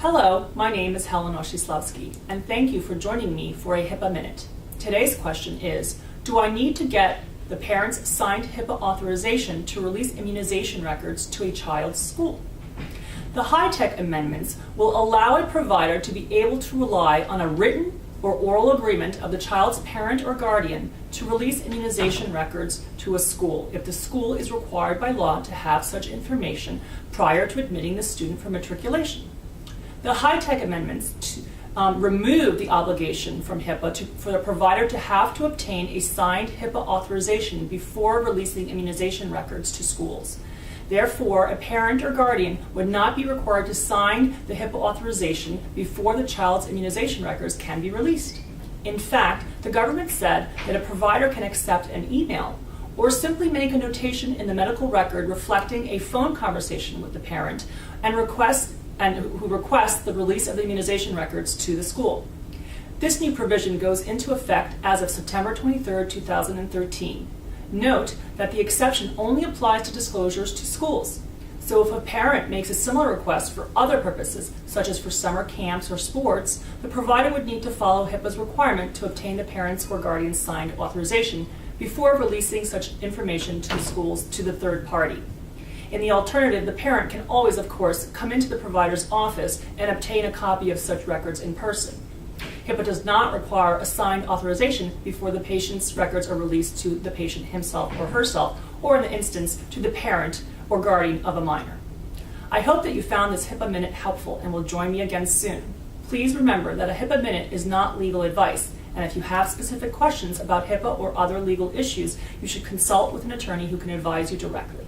Hello, my name is Helen Oshislawski, and thank you for joining me for a HIPAA Minute. Today's question is, do I need to get the parent's signed HIPAA authorization to release immunization records to a child's school? The high-tech amendments will allow a provider to be able to rely on a written or oral agreement of the child's parent or guardian to release immunization records to a school if the school is required by law to have such information prior to admitting the student for matriculation. The high-tech amendments remove the obligation from HIPAA for the provider to have to obtain a signed HIPAA authorization before releasing immunization records to schools. Therefore, a parent or guardian would not be required to sign the HIPAA authorization before the child's immunization records can be released. In fact, the government said that a provider can accept an email or simply make a notation in the medical record reflecting a phone conversation with the parent who requests the release of the immunization records to the school. This new provision goes into effect as of September 23, 2013. Note that the exception only applies to disclosures to schools. So if a parent makes a similar request for other purposes, such as for summer camps or sports, the provider would need to follow HIPAA's requirement to obtain the parent's or guardian's signed authorization before releasing such information to the schools to the third party. In the alternative, the parent can always, of course, come into the provider's office and obtain a copy of such records in person. HIPAA does not require a signed authorization before the patient's records are released to the patient himself or herself, or in the instance, to the parent or guardian of a minor. I hope that you found this HIPAA Minute helpful and will join me again soon. Please remember that a HIPAA Minute is not legal advice, and if you have specific questions about HIPAA or other legal issues, you should consult with an attorney who can advise you directly.